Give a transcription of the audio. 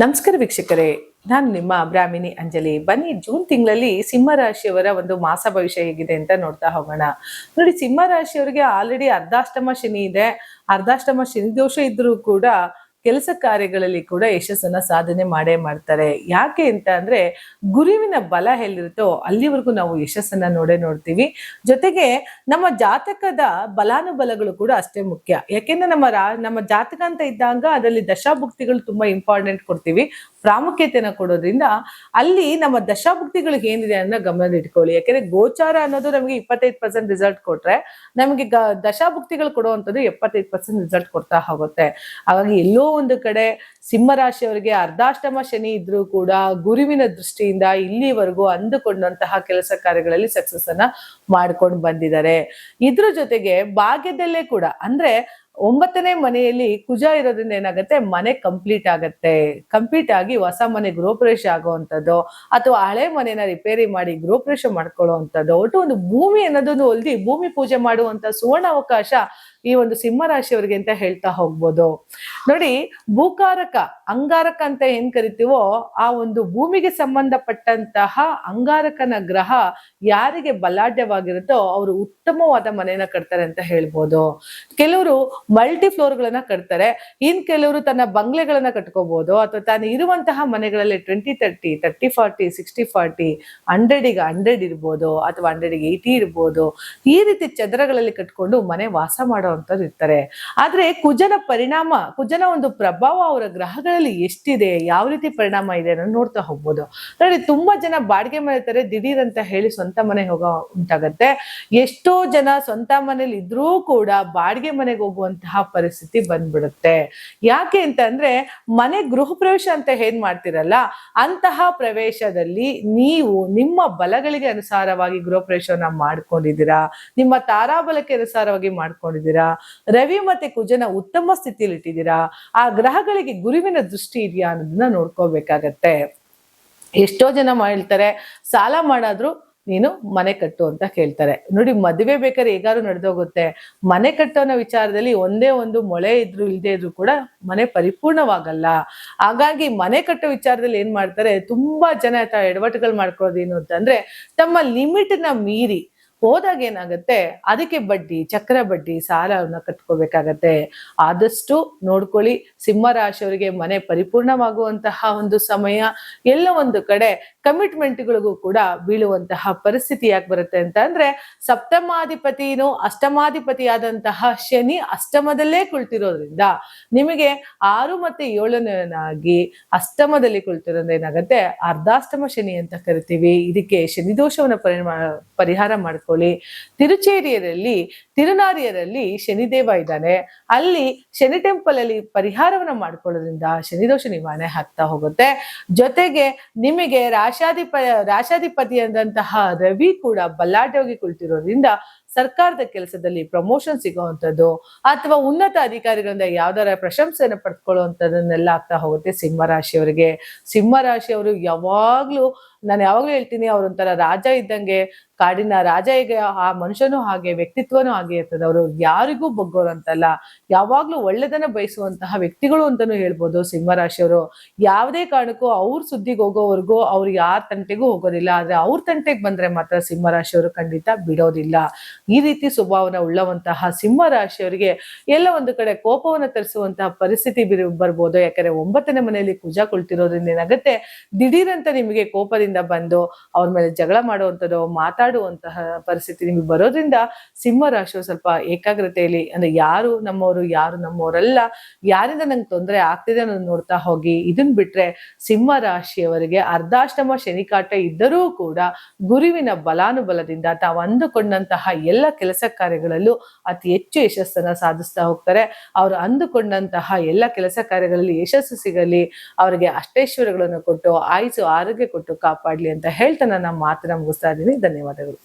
ನಮಸ್ಕಾರ ವೀಕ್ಷಕರೇ, ನಾನು ನಿಮ್ಮ ಬ್ರಾಹ್ಮಿಣಿ ಅಂಜಲಿ. ಬನ್ನಿ, ಜೂನ್ ತಿಂಗಳಲ್ಲಿ ಸಿಂಹ ರಾಶಿಯವರ ಒಂದು ಮಾಸ ಭವಿಷ್ಯ ಹೇಗಿದೆ ಅಂತ ನೋಡ್ತಾ ಹೋಗೋಣ. ನೋಡಿ, ಸಿಂಹ ರಾಶಿಯವರಿಗೆ ಆಲ್ರೆಡಿ ಅರ್ಧಾಷ್ಟಮ ಶನಿ ಇದೆ. ಅರ್ಧಾಷ್ಟಮ ಶನಿ ದೋಷ ಇದ್ರೂ ಕೂಡ ಕೆಲಸ ಕಾರ್ಯಗಳಲ್ಲಿ ಕೂಡ ಯಶಸ್ಸನ್ನ ಸಾಧನೆ ಮಾಡೇ ಮಾಡ್ತಾರೆ. ಯಾಕೆ ಅಂತ ಅಂದ್ರೆ, ಗುರುವಿನ ಬಲ ಎಲ್ಲಿರುತ್ತೋ ಅಲ್ಲಿವರೆಗೂ ನಾವು ಯಶಸ್ಸನ್ನ ನೋಡ್ತೀವಿ. ಜೊತೆಗೆ ನಮ್ಮ ಜಾತಕದ ಬಲಾನುಬಲಗಳು ಕೂಡ ಅಷ್ಟೇ ಮುಖ್ಯ. ಯಾಕೆಂದ್ರೆ ನಮ್ಮ ಜಾತಕ ಅಂತ ಇದ್ದಾಗ ಅದರಲ್ಲಿ ದಶಾಭುಕ್ತಿಗಳು ತುಂಬಾ ಇಂಪಾರ್ಟೆಂಟ್ ಕೊಡ್ತೀವಿ, ಪ್ರಾಮುಖ್ಯತೆನ ಕೊಡೋದ್ರಿಂದ ಅಲ್ಲಿ ನಮ್ಮ ದಶಾಭುಕ್ತಿಗಳಿಗೆ ಏನಿದೆ ಅನ್ನೋ ಗಮನದಲ್ಲಿ ಇಟ್ಕೊಳ್ಳಿ. ಯಾಕೆಂದ್ರೆ ಗೋಚಾರ ಅನ್ನೋದು ನಮಗೆ 25% ರಿಸಲ್ಟ್ ಕೊಟ್ರೆ, ನಮಗೆ ದಶಾಭುಕ್ತಿಗಳು ಕೊಡುವಂಥದ್ದು 75% ರಿಸಲ್ಟ್ ಕೊಡ್ತಾ ಹೋಗುತ್ತೆ. ಹಾಗಾಗಿ ಎಲ್ಲೋ ಒಂದು ಕಡೆ ಸಿಂಹ ರಾಶಿಯವರಿಗೆ ಅರ್ಧಾಷ್ಟಮ ಶನಿ ಇದ್ರೂ ಕೂಡ ಗುರುವಿನ ದೃಷ್ಟಿಯಿಂದ ಇಲ್ಲಿವರೆಗೂ ಅಂದುಕೊಂಡಂತಹ ಕೆಲಸ ಕಾರ್ಯಗಳಲ್ಲಿ ಸಕ್ಸಸ್ ಅನ್ನ ಮಾಡ್ಕೊಂಡು ಬಂದಿದ್ದಾರೆ. ಇದ್ರ ಜೊತೆಗೆ ಭಾಗ್ಯದಲ್ಲೇ ಕೂಡ, ಅಂದ್ರೆ 9ನೇ ಮನೆಯಲ್ಲಿ ಕುಜ ಇರೋದ್ರಿಂದ ಏನಾಗುತ್ತೆ, ಮನೆ ಕಂಪ್ಲೀಟ್ ಆಗಿ ಹೊಸ ಮನೆ ಗೃಹಪ್ರವೇಶ ಆಗುವಂಥದ್ದು, ಅಥವಾ ಹಳೆ ಮನೆನ ರಿಪೇರಿ ಮಾಡಿ ಗೃಹಪ್ರವೇಶ ಮಾಡ್ಕೊಳ್ಳುವಂಥದ್ದು, ಒಟ್ಟು ಒಂದು ಭೂಮಿ ಅನ್ನೋದನ್ನು ಹೊಲ್ದಿ ಭೂಮಿ ಪೂಜೆ ಮಾಡುವಂತ ಸುವರ್ಣ ಅವಕಾಶ ಈ ಒಂದು ಸಿಂಹ ರಾಶಿಯವರಿಗೆ ಅಂತ ಹೇಳ್ತಾ ಹೋಗ್ಬೋದು. ನೋಡಿ, ಭೂಕಾರಕ ಅಂಗಾರಕ ಅಂತ ಏನ್ ಕರಿತೀವೋ, ಆ ಒಂದು ಭೂಮಿಗೆ ಸಂಬಂಧಪಟ್ಟಂತಹ ಅಂಗಾರಕನ ಗ್ರಹ ಯಾರಿಗೆ ಬಲಾಢ್ಯವಾಗಿರುತ್ತೋ ಅವರು ಉತ್ತಮವಾದ ಮನೆಯನ್ನ ಕಟ್ತಾರೆ ಅಂತ ಹೇಳ್ಬೋದು. ಕೆಲವರು ಮಲ್ಟಿ ಫ್ಲೋರ್ ಗಳನ್ನ ಕಟ್ತಾರೆ, ಇನ್ ಕೆಲವರು ತನ್ನ ಬಂಗ್ಲೆಗಳನ್ನ ಕಟ್ಕೋಬಹುದು, ಅಥವಾ ತಾನು ಇರುವಂತಹ ಮನೆಗಳಲ್ಲಿ 20-30, 30-40, 60-40, 100-100 ಇರ್ಬೋದು, ಅಥವಾ 100-80 ಇರ್ಬೋದು. ಈ ರೀತಿ ಚದರಗಳಲ್ಲಿ ಕಟ್ಕೊಂಡು ಮನೆ ವಾಸ ಮಾಡುವಂತವ್ರು ಇರ್ತಾರೆ. ಆದ್ರೆ ಕುಜನ ಒಂದು ಪ್ರಭಾವ ಅವರ ಗ್ರಹಗಳಲ್ಲಿ ಎಷ್ಟಿದೆ, ಯಾವ ರೀತಿ ಪರಿಣಾಮ ಇದೆ ಅನ್ನೋದು ನೋಡ್ತಾ ಹೋಗ್ಬೋದು. ನೋಡಿ, ತುಂಬಾ ಜನ ಬಾಡಿಗೆ ಮನೆ ಇರ್ತಾರೆ, ದಿಢೀರ್ ಅಂತ ಹೇಳಿ ಸ್ವಂತ ಮನೆ ಹೋಗೋ ಉಂಟಾಗತ್ತೆ. ಎಷ್ಟೋ ಜನ ಸ್ವಂತ ಮನೇಲಿ ಇದ್ರೂ ಕೂಡ ಬಾಡಿಗೆ ಮನೆಗೆ ಹೋಗುವಂತಹ ಪರಿಸ್ಥಿತಿ ಬಂದ್ಬಿಡುತ್ತೆ. ಯಾಕೆ ಅಂತ ಅಂದ್ರೆ, ಮನೆ ಗೃಹ ಪ್ರವೇಶ ಅಂತ ಏನ್ ಮಾಡ್ತಿರಲ್ಲ, ಅಂತಹ ಪ್ರವೇಶದಲ್ಲಿ ನೀವು ನಿಮ್ಮ ಬಲಗಳಿಗೆ ಅನುಸಾರವಾಗಿ ಗೃಹ ಪ್ರವೇಶವನ್ನ ಮಾಡ್ಕೊಂಡಿದ್ದೀರಾ, ನಿಮ್ಮ ತಾರಾಬಲಕ್ಕೆ ಅನುಸಾರವಾಗಿ ಮಾಡ್ಕೊಂಡಿದ್ದೀರಾ, ರವಿ ಮತ್ತೆ ಕುಜನ ಉತ್ತಮ ಸ್ಥಿತಿಯಲ್ಲಿ ಇಟ್ಟಿದ್ದೀರಾ, ಆ ಗ್ರಹಗಳಿಗೆ ಗುರುವಿನ ದೃಷ್ಟಿ ಇದೆಯಾ ಅನ್ನೋದನ್ನ ನೋಡ್ಕೋಬೇಕಾಗತ್ತೆ. ಎಷ್ಟೋ ಜನ ಹೇಳ್ತಾರೆ, ಸಾಲ ಮಾಡಾದ್ರೂ ನೀನು ಮನೆ ಕಟ್ಟು ಅಂತ ಕೇಳ್ತಾರೆ. ನೋಡಿ, ಮದುವೆ ಬೇಕಾದ್ರೆ ಹೇಗಾದ್ರು ನಡೆದೋಗುತ್ತೆ, ಮನೆ ಕಟ್ಟೋನ ವಿಚಾರದಲ್ಲಿ ಒಂದೇ ಒಂದು ಮೊಳೆ ಇದ್ರು ಇಲ್ದೇ ಇದ್ರು ಕೂಡ ಮನೆ ಪರಿಪೂರ್ಣವಾಗಲ್ಲ. ಹಾಗಾಗಿ ಮನೆ ಕಟ್ಟೋ ವಿಚಾರದಲ್ಲಿ ಏನ್ ಮಾಡ್ತಾರೆ, ತುಂಬಾ ಜನ ಎಡವಟ್ಟುಗಳು ಮಾಡ್ಕೊಳ್ಳೋದು ಏನು ಅಂತಂದ್ರೆ, ತಮ್ಮ ಲಿಮಿಟ್ ನ ಮೀರಿ ಹೋದಾಗ ಏನಾಗತ್ತೆ, ಅದಕ್ಕೆ ಬಡ್ಡಿ, ಚಕ್ರ ಬಡ್ಡಿ, ಸಾಲವನ್ನ ಕಟ್ಕೋಬೇಕಾಗತ್ತೆ. ಆದಷ್ಟು ನೋಡ್ಕೊಳ್ಳಿ, ಸಿಂಹ ರಾಶಿಯವರಿಗೆ ಮನೆ ಪರಿಪೂರ್ಣವಾಗುವಂತಹ ಒಂದು ಸಮಯ. ಎಲ್ಲ ಒಂದು ಕಡೆ ಕಮಿಟ್ಮೆಂಟ್ಗಳಿಗೂ ಕೂಡ ಬೀಳುವಂತಹ ಪರಿಸ್ಥಿತಿ ಯಾಕೆ ಬರುತ್ತೆ ಅಂತ ಅಂದ್ರೆ, ಸಪ್ತಮಾಧಿಪತಿನೂ ಅಷ್ಟಮಾಧಿಪತಿಯಾದಂತಹ ಶನಿ ಅಷ್ಟಮದಲ್ಲೇ ಕುಳಿತಿರೋದ್ರಿಂದ ನಿಮಗೆ 6 ಮತ್ತು 7ನೇನಾಗಿ ಅಷ್ಟಮದಲ್ಲಿ ಕುಳಿತಿರೋದ್ರಿಂದ ಏನಾಗುತ್ತೆ, ಅರ್ಧಾಷ್ಟಮ ಶನಿ ಅಂತ ಕರಿತೀವಿ. ಇದಕ್ಕೆ ಶನಿ ದೋಷವನ್ನ ಪರಿಹಾರ ಮಾಡ್ಕೊಳ್ಳಿ. ತಿರುನಾರಿಯರಲ್ಲಿ ಶನಿದೇವ ಇದ್ದಾನೆ, ಅಲ್ಲಿ ಶನಿ ಟೆಂಪಲ್ ಅಲ್ಲಿ ಪರಿಹಾರವನ್ನ ಮಾಡ್ಕೊಳ್ಳೋದ್ರಿಂದ ಶನಿದೋಷ ನಿವಾರಣೆ ಆಗ್ತಾ ಹೋಗುತ್ತೆ. ಜೊತೆಗೆ ನಿಮಗೆ ರಾಶಾಧಿಪತಿ ಅಂದಂತಹ ರವಿ ಕೂಡ ಬಲಾಢ್ಯವಾಗಿ ಕುಳಿತಿರೋದ್ರಿಂದ ಸರ್ಕಾರದ ಕೆಲಸದಲ್ಲಿ ಪ್ರಮೋಷನ್ ಸಿಗುವಂಥದ್ದು, ಅಥವಾ ಉನ್ನತ ಅಧಿಕಾರಿಗಳಿಂದ ಯಾವ್ದಾರ ಪ್ರಶಂಸೆಯನ್ನು ಪಡ್ಕೊಳ್ಳುವಂಥದ್ದನ್ನೆಲ್ಲ ಆಗ್ತಾ ಹೋಗುತ್ತೆ ಸಿಂಹ ರಾಶಿಯವರಿಗೆ. ಸಿಂಹ ರಾಶಿಯವರು ನಾನು ಯಾವಾಗ್ಲೂ ಹೇಳ್ತೀನಿ, ಅವ್ರೊಂಥರ ರಾಜ ಇದ್ದಂಗೆ, ಕಾಡಿನ ರಾಜ ಹೇಗೆ ಆ ಮನುಷ್ಯನೂ ಹಾಗೆ, ವ್ಯಕ್ತಿತ್ವನೂ ಹಾಗೆ ಇರ್ತದೆ. ಅವರು ಯಾರಿಗೂ ಬಗ್ಗೋರಂತಲ್ಲ, ಯಾವಾಗ್ಲೂ ಒಳ್ಳೆದನ್ನ ಬಯಸುವಂತಹ ವ್ಯಕ್ತಿಗಳು ಅಂತಾನೂ ಹೇಳ್ಬೋದು ಸಿಂಹ ರಾಶಿಯವರು. ಯಾವುದೇ ಕಾರಣಕ್ಕೂ ಅವ್ರ ಸುದ್ದಿಗೆ ಹೋಗೋವರೆಗೂ ಅವ್ರು ಯಾರ ತಂಟೆಗೂ ಹೋಗೋದಿಲ್ಲ. ಆದ್ರೆ ಅವ್ರ ತಂಟೆಗೆ ಬಂದ್ರೆ ಮಾತ್ರ ಸಿಂಹ ರಾಶಿಯವರು ಖಂಡಿತ ಬಿಡೋದಿಲ್ಲ. ಈ ರೀತಿ ಸ್ವಭಾವನ ಉಳ್ಳವಂತಹ ಸಿಂಹ ರಾಶಿಯವರಿಗೆ ಎಲ್ಲ ಒಂದು ಕಡೆ ಕೋಪವನ್ನ ತರಿಸುವಂತಹ ಪರಿಸ್ಥಿತಿ ಬರ್ಬೋದು. ಯಾಕಂದ್ರೆ 9ನೇ ಮನೆಯಲ್ಲಿ ಕುಜ ಕುಳಿತಿರೋದ್ರಿಂದ ಏನಾಗುತ್ತೆ, ದಿಢೀರಂತ ನಿಮಗೆ ಕೋಪದಿಂದ ಬಂದು ಅವ್ರ ಮೇಲೆ ಜಗಳ ಮಾಡುವಂಥದ್ದು, ಮಾತಾಡುವಂತಹ ಪರಿಸ್ಥಿತಿ ನಿಮಗೆ ಬರೋದ್ರಿಂದ ಸಿಂಹ ರಾಶಿಯವರು ಸ್ವಲ್ಪ ಏಕಾಗ್ರತೆಯಲ್ಲಿ, ಅಂದ್ರೆ ಯಾರು ನಮ್ಮವರು ಯಾರು ನಮ್ಮವರಲ್ಲ, ಯಾರಿಂದ ನಂಗೆ ತೊಂದರೆ ಆಗ್ತಿದೆ ಅನ್ನೋದು ನೋಡ್ತಾ ಹೋಗಿ. ಇದನ್ ಬಿಟ್ರೆ ಸಿಂಹ ರಾಶಿಯವರಿಗೆ ಅರ್ಧಾಷ್ಟಮ ಶನಿಕಾಟ ಇದ್ದರೂ ಕೂಡ ಗುರುವಿನ ಬಲಾನುಬಲದಿಂದ ತಾವು ಅಂದುಕೊಂಡಂತಹ ಎಲ್ಲ ಕೆಲಸ ಕಾರ್ಯಗಳಲ್ಲೂ ಅತಿ ಹೆಚ್ಚು ಯಶಸ್ಸನ್ನ ಸಾಧಿಸ್ತಾ ಹೋಗ್ತಾರೆ. ಅವರು ಅಂದುಕೊಂಡಂತಹ ಎಲ್ಲ ಕೆಲಸ ಕಾರ್ಯಗಳಲ್ಲಿ ಯಶಸ್ಸು ಸಿಗಲಿ, ಅವರಿಗೆ ಅಷ್ಟೈಶ್ವರ್ಯಗಳನ್ನು ಕೊಟ್ಟು ಆಯುಸು ಆರೋಗ್ಯ ಕೊಟ್ಟು ಕಾಪಾಡ್ಲಿ ಅಂತ ಹೇಳ್ತಾ ನನ್ನ ಮಾತನ್ನ ಮುಗಿಸ್ತಾ ಇದ್ದೀನಿ. ಧನ್ಯವಾದಗಳು.